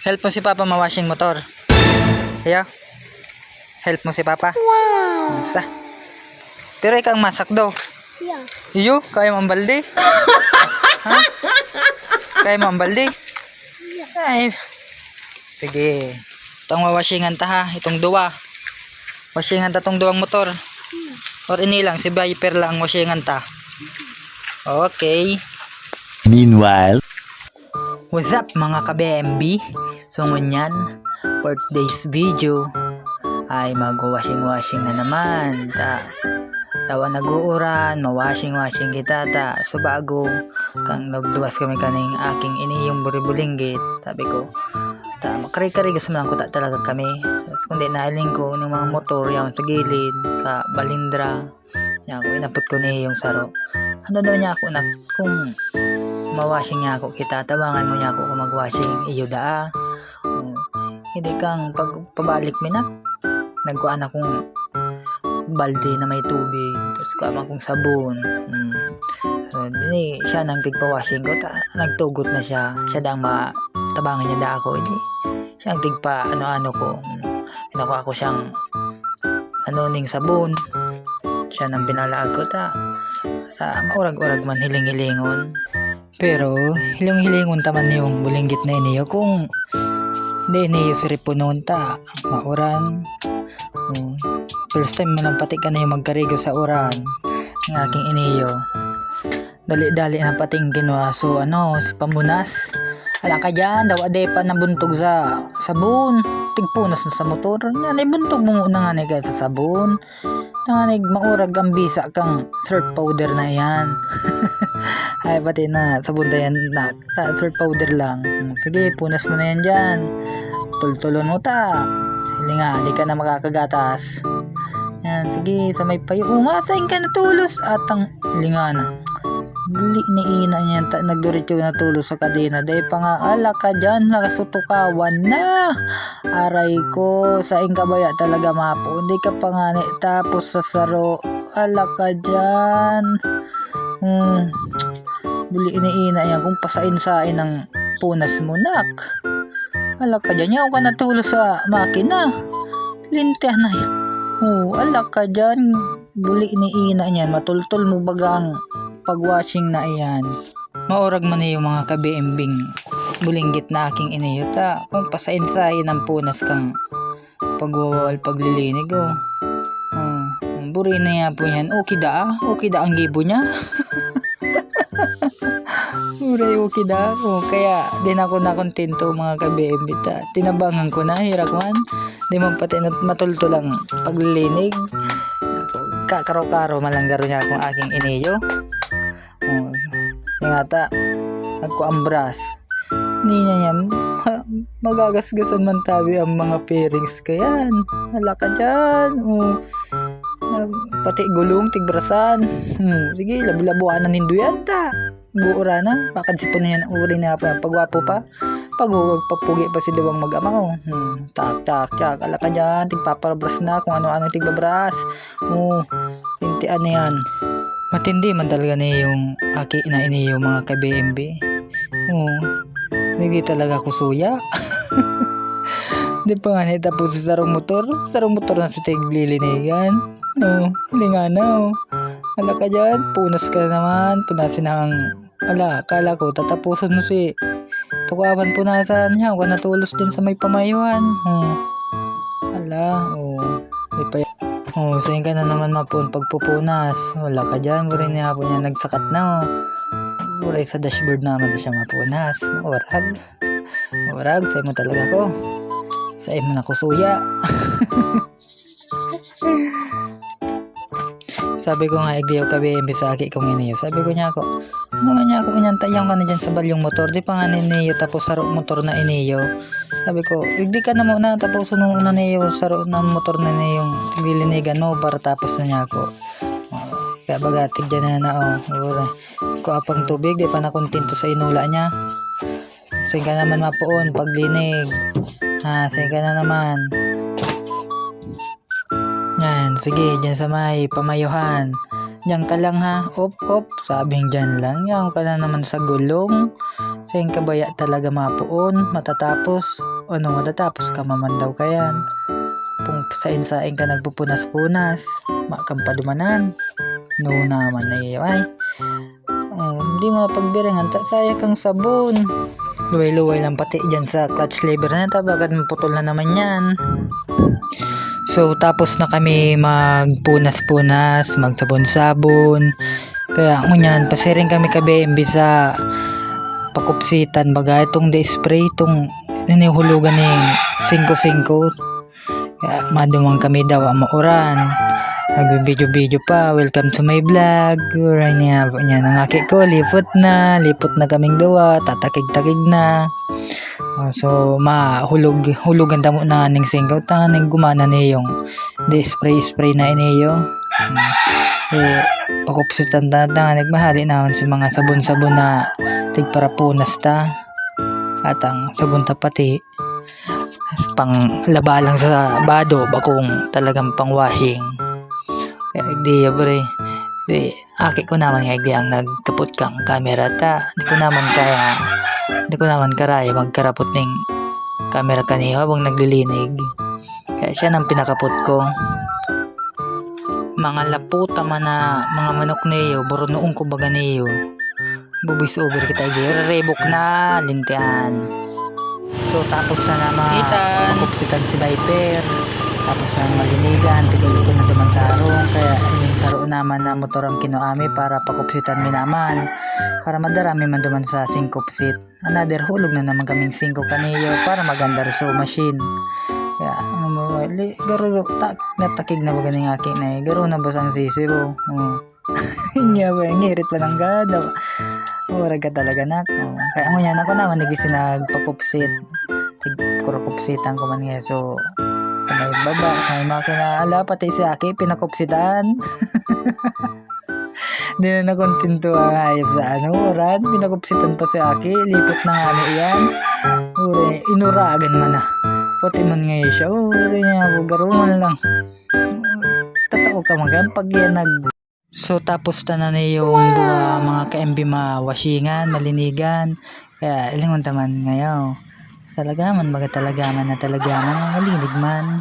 Help mo si Papa mawashing motor. Kaya? Help mo si Papa? Wow! Sa? Pero ikaw ang masak daw. Yeah. Iyo, kaya mo ang balde? Ha? Kaya mo ang balde? Ay. Sige. Itong wawashingan ta ha. Itong duwa. Washingan ta itong duwang motor. Or ini lang. Si Viper lang washingan ta. Okay. Meanwhile, What's up mga ka-BMB? So ngunyan, for today's video ay mag-washing na naman. Tawa nag-uuran, ma-washing kita ta. So bago kang nagduwas kami kaning aking iniyong buribulinggit, sabi ko, makari-kari gasamahan ko talaga kami. Tapos kundi nahiling ko ng mga motor yan sa gilid, ka balindra. Yan ako, inapot ko niya yung saro. Ano daw niya ako na kung mawashing niya ako kita, tabangan mo niya ako kung mag-washing iyo daa. Hindi kang pagpabalik mo na nagkuhan akong balde na may tubig, tapos kuha akong sabon. So siya nang tigpa-washing ko, nagtugot na siya dang tabangan niya da ako, hindi siya ang tigpa ano ko, pinakuha ko siyang ning sabon, siya nang pinalaag ko maurag-urag man hiling-hilingon. Pero hiling-hilingon taman yung bulinggit na iniyo kung hindi iniyo si Ripunon ta mauran. First time man lang pati ka na yung magkarigo sa uran ng aking iniyo. Dali-dali na pating ginawa. So si pamunas, ala ka dyan daw ade pa nabuntog sa sabon, tigpunas na sa motor yan ay buntog mo na nga sa sabon na maurag ang bisa kang surf powder na yan. Ay pati na sabon na yan na surf powder lang. Sige, punas mo na yan dyan, tultulon mo ta, hindi nga di ka na makakagatas yan. Sige, sa may payo nga saing ka natulos at ang linga na bili ni ina niyan nagdurityo na tulos sa kadena dahil pa nga ala ka dyan nakasutukawan na aray ko saing kabaya talaga mapo, hindi ka pa nga tapos sa saro, ala ka dyan. Bili ni ina yan kung pasain-sain ng punas mo nak, ala ka dyan yaw ka natulos sa makina linteh na yan. Ala ka dyan, buli ni ina niyan matultol mo bagang pag-washing na iyan. Maurag man yung mga ka-BMBing bulinggit na aking iniyota kung pasain-sain ng punas kang pagwawal paglilinig buri na yan po yan. Okay da ang gibo niya. Buri okay da kaya din ako nakontento mga ka-BMB tinabangan ko na hirak man di man pati matulto lang paglilinig. Kakaro-karo malanggaro niya akong aking iniyo. Ingata nagkuambras hindi niya magagasgasan man tabi ang mga pairings kayan. Hala ka dyan. Pati gulong tigbrasan. Sige, labu-labuan na nindo yan ta guura na bakit sipon na yan uri na pagwapo pa paghuwag pagpugi pa si Dawang mag-ama tak ala ka dyan, tigpaparabras na kung ano-ano tigbabras. Pintian na yan. Matindi man talaga na yung aki na ini yung mga ka-BMB. Hindi talaga ko suya. Di pa nga tapos sa sarong motor na sa tiglilinigan. Hindi nga na. Ala ka dyan, punas ka naman, punasin ang kala ko tatapusan mo si tukawan punasan niya, huwag natulos din sa may pamayuhan. Di pa sayin ka na naman mapun pagpupunas. Wala ka dyan, wala niya po niya nagsakat na wala sa dashboard naman na siya mapunas. Orag sayin mo talaga ko, sayin mo na ko suya. Sabi ko nga igdiyaw ka BMB sa aki kong iniyo, sabi ko niya ako ano man niya ako inantayang ka na dyan sa balyong motor, di pa nga niniyo tapos saro motor na iniyo. Sabi ko, hindi ka na muna tapos sunod na niyo saro ng motor na niyong tiglilinigan mo para tapos na niya ako. Kaya bagatig dyan na ko apang tubig, di pa na kontento sa inula niya. Sayin ka naman mapoon paglinig. Sayin ka na naman. Yan, sige, dyan sa may pamayuhan. Diyan ka lang ha, op, sabing dyan lang. Yan ka na naman sa gulong. Sayin kabaya talaga mapoon, matatapos. ano matatapos ka maman daw kayan. Kung sain-sain ka nagpupunas-punas, makampadumanan. No naman na iyo ay. Hindi mo pagbiringan, sayang kang sabon. Luway-luway lang pati dyan sa clutch lever na ito, bakit maputol na naman yan. So tapos na kami magpunas-punas, magsabon-sabon. Kaya ngunyan, pasiring kami ka-BMB sa pakupsitan baga itong spray itong ninihulugan ng 5-5. Kaya madumang kami daw ang mauran. Nag-video pa, welcome to my vlog. Right niya ng aki ko, lipot na kaming gawa, tatakig-takig na. So hulugan tamo na ning 5 ning gumana niyong spray na iniyo. Pakupsitan na nagmahali naman si mga sabon-sabon na tigpara punas ta at ang sabon ta pati pang laba lang sa bado bakong talagang pang washing. Kaya di bre si aki ko naman nga ang nagtapot kang camera ta di ko naman karaya magkarapot ning camera kaniya habang naglilinig, kaya siya nang pinakapot ko. Mga laputa man na mga manok niyo buro noong kumbaga niyo bubis over kita rebok na lintian. So tapos na naman makupsitan si Viper, tapos na malinigan tigil ko na duman sa harong, kaya yung saro naman na motor ang kinuami para pakupsitan mi naman para madarami man duman sa 5 kupsit. Another hulog na naman kaming 5 kaniyo para maganda so machine. Kaya garo natakig na ba ganing aking na garo na ba sang sisibo. Nga ba ngirit pa ng gada. Mura ka talaga nak. Kaya ngunyan ako naman nagpakupsit. Tigkurukupsitan ko man nga. So sa may baba, sa may makina, ala pati si Aki pinakupsitan. Di na nakontento ang hayop sa uran. Pinakupsitan pa si Aki, lipot na nga na iyan. Uri, inuragan man na. Pati man ngayon siya, uri niya, garuman lang. Tatao ka man pag yan So tapos na yung mga ka-MB mawashingan, malinigan. Kaya ilingon taman ngayon. Talagaman, magatalaga man na talagaman, malinig man.